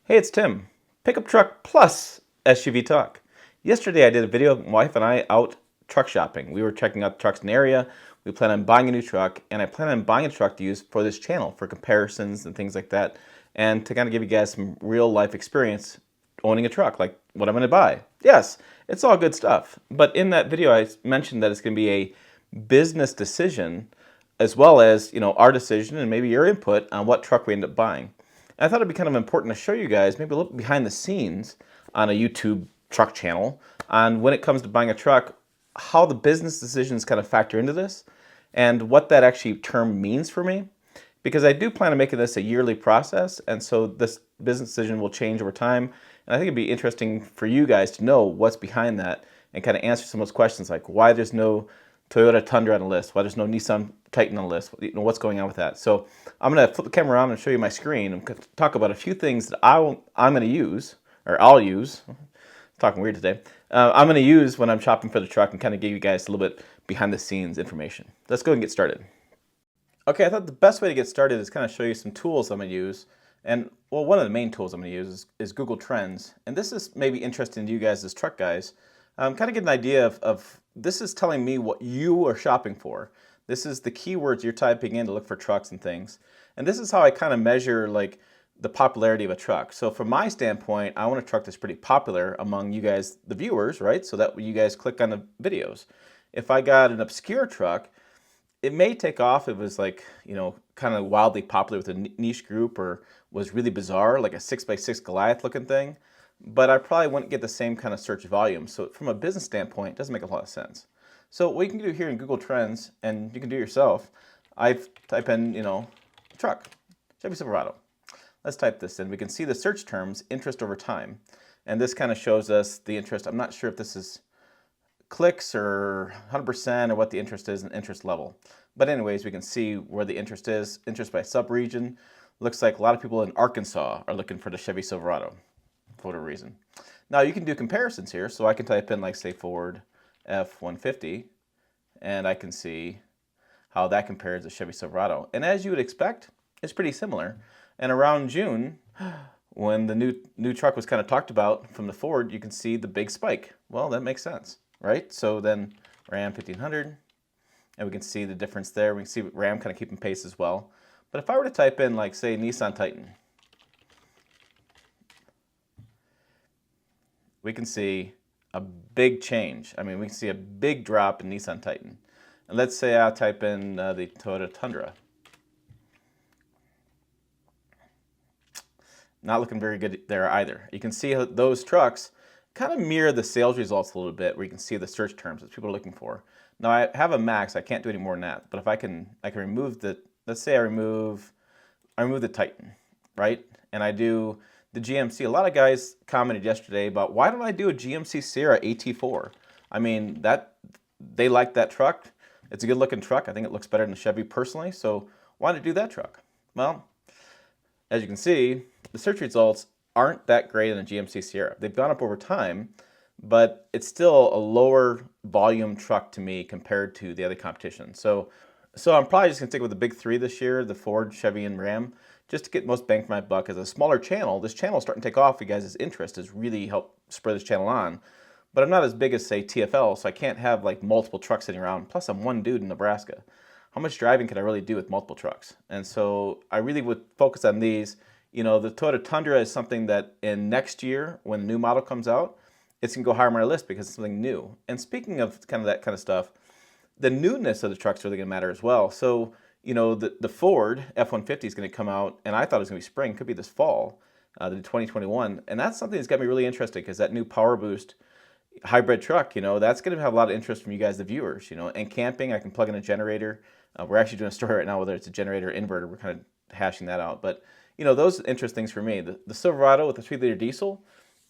Hey, it's Tim. Pickup truck plus SUV talk. Yesterday I did a video of my wife and I out truck shopping. We were checking out trucks in the area. We plan on buying a new truck, and I plan on buying a truck to use for this channel for comparisons and things like that, and to kind of give you guys some real life experience owning a truck, like what I'm going to buy. Yes, it's all good stuff. But in that video I mentioned that it's going to be a business decision as well as, our decision and maybe your input on what truck we end up buying. And I thought it'd be kind of important to show you guys maybe a little behind the scenes on a YouTube truck channel on when it comes to buying a truck, how the business decisions kind of factor into this and what that actually term means for me. Because I do plan on making this a yearly process, and so this business decision will change over time. And I think it'd be interesting for you guys to know what's behind that and kind of answer some of those questions like why there's no Toyota Tundra on the list, why there's no Nissan Titan on the list, what's going on with that. So I'm going to flip the camera around and show you my screen and talk about a few things that I'm going to use, or I'll use. I'm talking weird today. I'm going to use when I'm shopping for the truck and kind of give you guys a little bit behind the scenes information. Let's go and get started. Okay, I thought the best way to get started is kind of show you some tools I'm going to use. And, well, one of the main tools I'm going to use is Google Trends. And this is maybe interesting to you guys as truck guys. Kind of get an idea of this is telling me what you are shopping for. This is the keywords you're typing in to look for trucks and things. And this is how I kind of measure like the popularity of a truck. So from my standpoint, I want a truck that's pretty popular among you guys, the viewers, right? So that you guys click on the videos. If I got an obscure truck, it may take off if it was like, kind of wildly popular with a niche group or was really bizarre, like a 6x6 Goliath looking thing. But I probably wouldn't get the same kind of search volume. So from a business standpoint, it doesn't make a lot of sense. So what you can do here in Google Trends, and you can do it yourself, I type in, truck, Chevy Silverado. Let's type this in. We can see the search terms, interest over time. And this kind of shows us the interest. I'm not sure if this is clicks or 100% or what the interest is and interest level. But anyways, we can see where the interest is. Interest by sub-region. Looks like a lot of people in Arkansas are looking for the Chevy Silverado for whatever reason. Now you can do comparisons here. So I can type in like say Ford F-150 and I can see how that compares to Chevy Silverado. And as you would expect, it's pretty similar. And around June, when the new truck was kind of talked about from the Ford, you can see the big spike. Well, that makes sense, right? So then Ram 1500, and we can see the difference there. We can see Ram kind of keeping pace as well. But if I were to type in like say Nissan Titan, we can see a big change. I mean, we can see a big drop in Nissan Titan. And let's say I type in the Toyota Tundra. Not looking very good there either. You can see how those trucks kind of mirror the sales results a little bit, where you can see the search terms that people are looking for. Now I have a max, I can't do any more than that. But if I can remove the, let's say I remove the Titan, right? And I do the GMC. A lot of guys commented yesterday about why don't I do a GMC Sierra AT4? I mean, they like that truck. It's a good looking truck. I think it looks better than the Chevy personally. So why not do that truck? Well, as you can see, the search results aren't that great in the GMC Sierra. They've gone up over time, but it's still a lower volume truck to me compared to the other competition. So I'm probably just gonna stick with the big three this year, the Ford, Chevy, and Ram, just to get most bang for my buck. As a smaller channel, this channel is starting to take off. You guys' interest has really helped spread this channel on. But I'm not as big as, say, TFL, so I can't have like multiple trucks sitting around. Plus, I'm one dude in Nebraska. How much driving can I really do with multiple trucks? And so I really would focus on these. The Toyota Tundra is something that in next year, when the new model comes out, it's gonna go higher on my list because it's something new. And speaking of kind of that kind of stuff, the newness of the truck's really gonna matter as well. So, the Ford F-150 is gonna come out, and I thought it was gonna be spring, could be this fall, the 2021. And that's something that's got me really interested because that new Power Boost hybrid truck, that's gonna have a lot of interest from you guys, the viewers, and camping, I can plug in a generator. We're actually doing a story right now, whether it's a generator or inverter, we're kind of hashing that out. But, those interest things for me. The Silverado with the 3-liter diesel,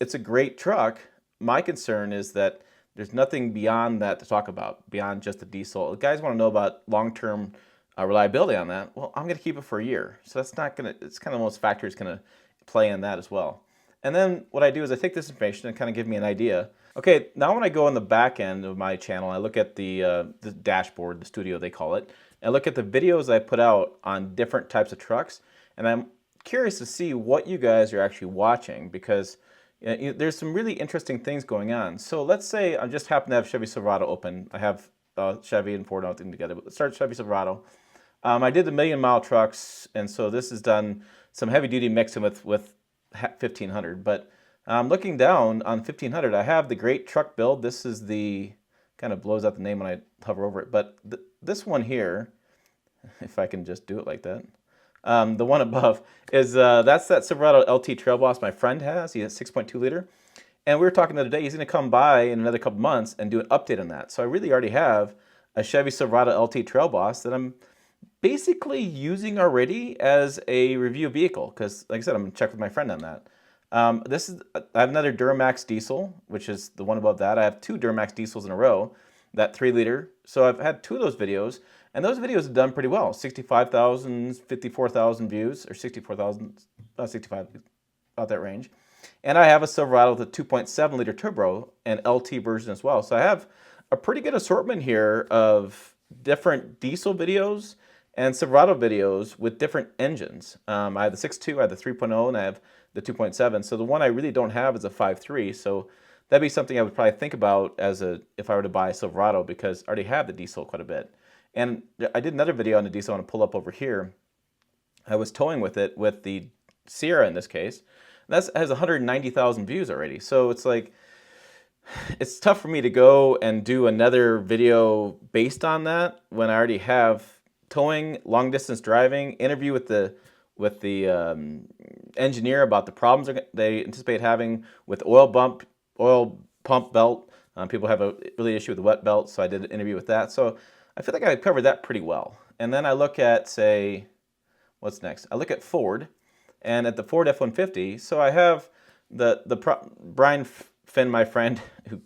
it's a great truck. My concern is that there's nothing beyond that to talk about, beyond just the diesel. The guys want to know about long-term reliability on that. Well, I'm going to keep it for a year. So that's not going to, it's kind of most factors going to play in that as well. And then what I do is I take this information and kind of give me an idea. Okay, now when I go on the back end of my channel, I look at the dashboard, the studio they call it, and I look at the videos I put out on different types of trucks, and I'm curious to see what you guys are actually watching, because there's some really interesting things going on. So let's say I just happen to have Chevy Silverado open. I have Chevy and Ford all together, but let's start Chevy Silverado. I did the million-mile trucks, and so this has done some heavy-duty mixing with 1500. But looking down on 1500, I have the great truck build. This is the, kind of blows out the name when I hover over it, but this one here, if I can just do it like that, the one above is that's that Silverado LT Trail Boss my friend has. He has 6.2 liter. And we were talking the other day, he's going to come by in another couple months and do an update on that. So I really already have a Chevy Silverado LT Trail Boss that I'm basically using already as a review vehicle, because like I said, I'm going to check with my friend on that. I have another Duramax diesel, which is the one above that. I have two Duramax diesels in a row, that 3 liter. So I've had two of those videos, and those videos have done pretty well. 65,000, 54,000 views, or 64,000, 65, about that range. And I have a Silverado with a 2.7 liter turbo and LT version as well. So I have a pretty good assortment here of different diesel videos and Silverado videos with different engines. I have the 6.2, I have the 3.0, and I have the 2.7. So the one I really don't have is a 5.3. So that'd be something I would probably think about if I were to buy a Silverado, because I already have the diesel quite a bit. And I did another video on the diesel. I want to pull up over here. I was towing with it with the Sierra in this case. That has 190,000 views already. So it's like, it's tough for me to go and do another video based on that when I already have towing, long distance driving, interview with the engineer about the problems they anticipate having with oil pump belt. People have a really issue with the wet belt, so I did an interview with that. So I feel like I covered that pretty well. And then I look at, say, what's next? I look at Ford, and at the Ford F-150. So I have Brian Finn, my friend, who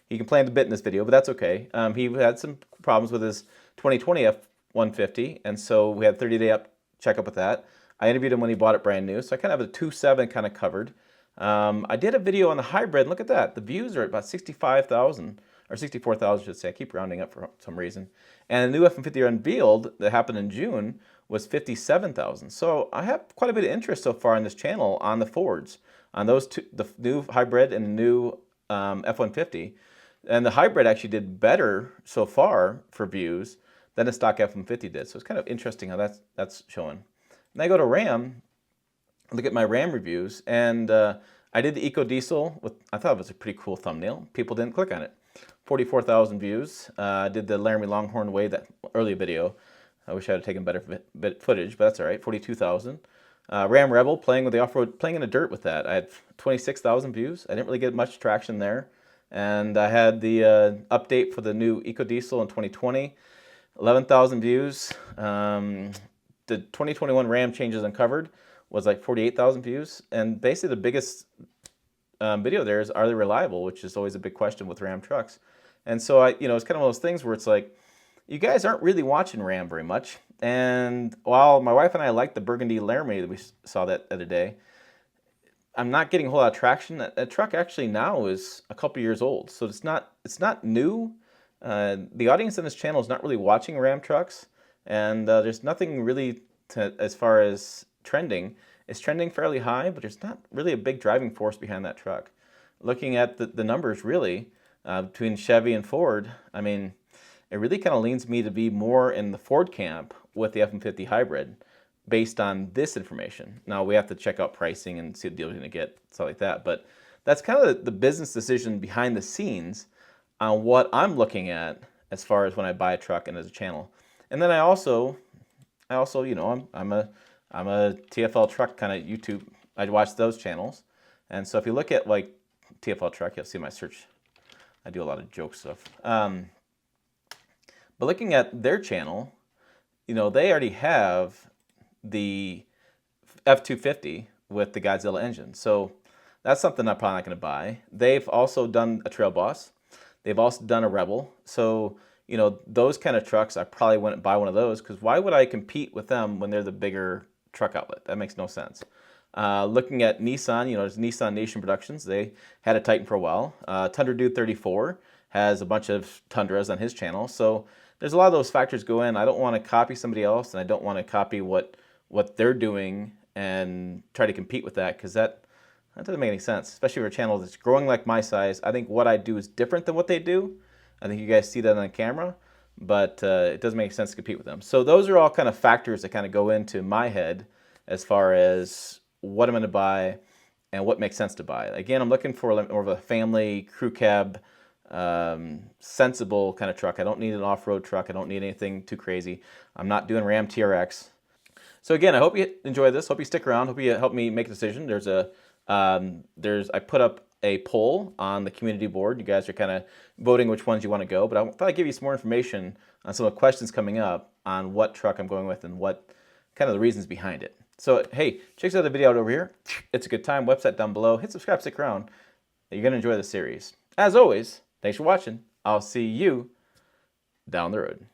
he complained a bit in this video, but that's okay. He had some problems with his 2020 F-150, and so we had 30-day checkup with that. I interviewed him when he bought it brand new, so I kind of have a 2.7 kind of covered. I did a video on the hybrid, and look at that. The views are about 65,000, or 64,000, I should say. I keep rounding up for some reason. And the new F-150 unveiled that happened in June was 57,000. So I have quite a bit of interest so far on this channel on the Fords, on those two, the new hybrid and the new F-150. And the hybrid actually did better so far for views than the stock F-150 did. So it's kind of interesting how that's showing. And I go to Ram, look at my Ram reviews, and I did the EcoDiesel. I thought it was a pretty cool thumbnail. People didn't click on it. 44,000 views. I did the Laramie Longhorn Way, that earlier video. I wish I had taken better footage, but that's all right. 42,000. Ram Rebel, playing with the off-road, playing in the dirt with that. I had 26,000 views. I didn't really get much traction there. And I had the update for the new EcoDiesel in 2020, 11,000 views. The 2021 Ram Changes Uncovered was like 48,000 views. And basically the biggest video there is, are they reliable, which is always a big question with Ram trucks. And so it's kind of one of those things where it's like, you guys aren't really watching Ram very much. And while my wife and I like the Burgundy Laramie that we saw that other day, I'm not getting a whole lot of traction. That truck actually now is a couple years old, so it's not new. The audience on this channel is not really watching Ram trucks, and there's nothing really as far as trending. It's trending fairly high, but there's not really a big driving force behind that truck. Looking at the numbers really between Chevy and Ford, I mean, it really kind of leans me to be more in the Ford camp with the F-150 hybrid based on this information. Now we have to check out pricing and see what deal we're going to get, stuff like that. But that's kind of the business decision behind the scenes on what I'm looking at as far as when I buy a truck and as a channel. And then I also, I'm a TFL truck kind of YouTube. I watch those channels, and so if you look at like TFL truck, you'll see my search. I do a lot of joke stuff. But looking at their channel, they already have the F-250 with the Godzilla engine. So that's something I'm probably not going to buy. They've also done a Trail Boss. They've also done a Rebel. So, those kind of trucks, I probably wouldn't buy one of those, because why would I compete with them when they're the bigger truck outlet? That makes no sense. Looking at Nissan, there's Nissan Nation Productions. They had a Titan for a while. Tundra Dude 34 has a bunch of Tundras on his channel. So there's a lot of those factors go in. I don't want to copy somebody else, and I don't want to copy what they're doing and try to compete with that, because that doesn't make any sense, especially for a channel that's growing like my size. I think what I do is different than what they do. I think you guys see that on camera, but it doesn't make sense to compete with them. So those are all kind of factors that kind of go into my head as far as what I'm going to buy and what makes sense to buy. Again, I'm looking for more of a family crew cab, sensible kind of truck. I don't need an off-road truck. I don't need anything too crazy. I'm not doing Ram TRX. So again, I hope you enjoy this. Hope you stick around. Hope you help me make a decision. I put up a poll on the community board. You guys are kind of voting which ones you want to go, but I thought I'd give you some more information on some of the questions coming up on what truck I'm going with and what kind of the reasons behind it. So hey, check out the video out over here. It's a good time. Website down below. Hit subscribe, stick around. You're going to enjoy the series. As always, thanks for watching. I'll see you down the road.